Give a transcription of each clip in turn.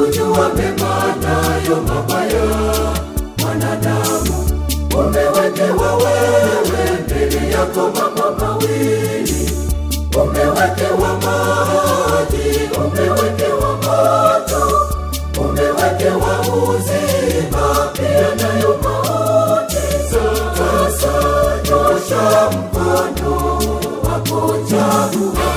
kujua mema nayo mabaya. Mwanadamu, umewekewa wewe mbele yako mambo mawili. Umewekewa maji, umewekewa moto, umewekewa uzima pia nayo mauti. Sasa nyosha mkono wako, chagua.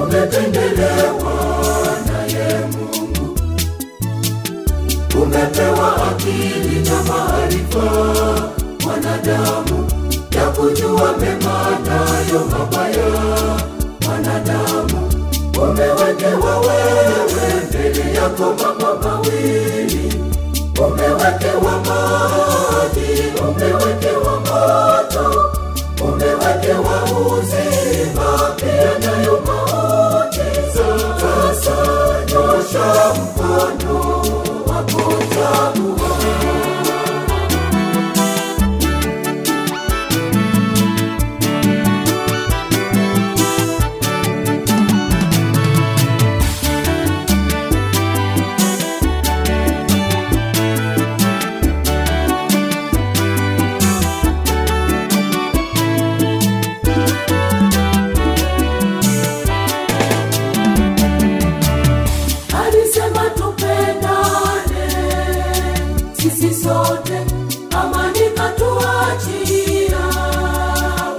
Umependelewa naye Mungu, umepewa akili na maarifa mwanadamu, ya kujua mema nayo mabaya. Mwanadamu, umewekewa wewe mbele yako mambo mawili. Umewekewa maji, umewekewa moto, umewekewa uzima pia nayo mauti. Sasa nyosha mkono wako, chagua. Sisi sote amani katuachia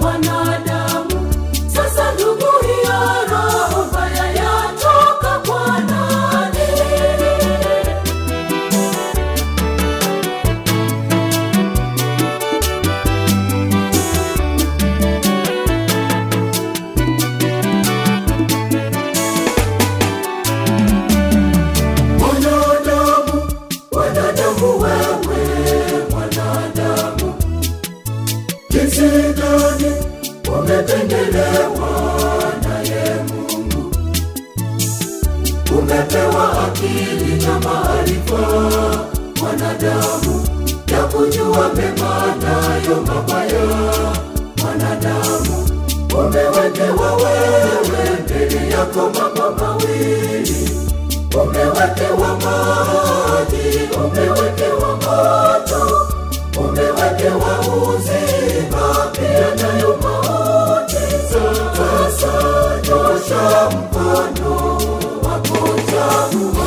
wanadamu. Sasa ndugu, hiyo roho mbaya yatoka kwa nani? Wanadamu wewe, mwanadamu, jinsi gani umependelewa naye Mungu. Umepewa akili na maarifa mwanadamu, ya kujua mema nayo mabaya. Mwanadamu, umewekewa wewe mbele yako mambo mawili. Umewekewa maji, umewekewa moto, umewekewa uzima pia nayo mauti. Sasa nyosha mkono wako, chagua.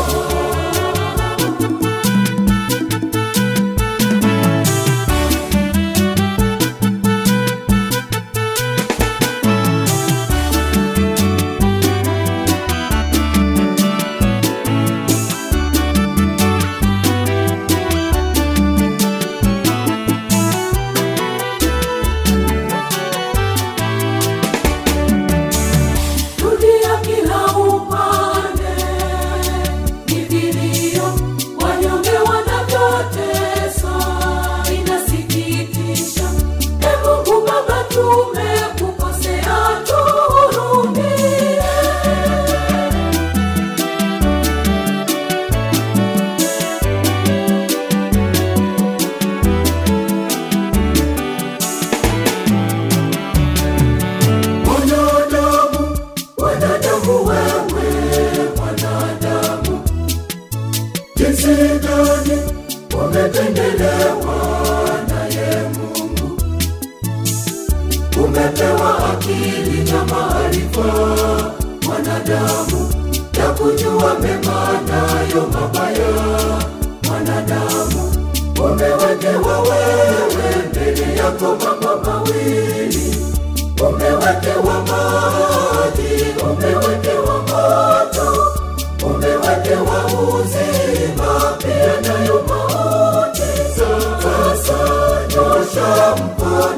Jinsi gani umependelewa naye Mungu. Umepewa akili na maarifa mwanadamu, ya kujua mema nayo mabaya. Mwanadamu, umewekewa wewe mbele yako mambo mawili. Umewekewa maji, umewekewa moto, umewekewa uzima, pia nayo mauti. Sasa nyosha mkono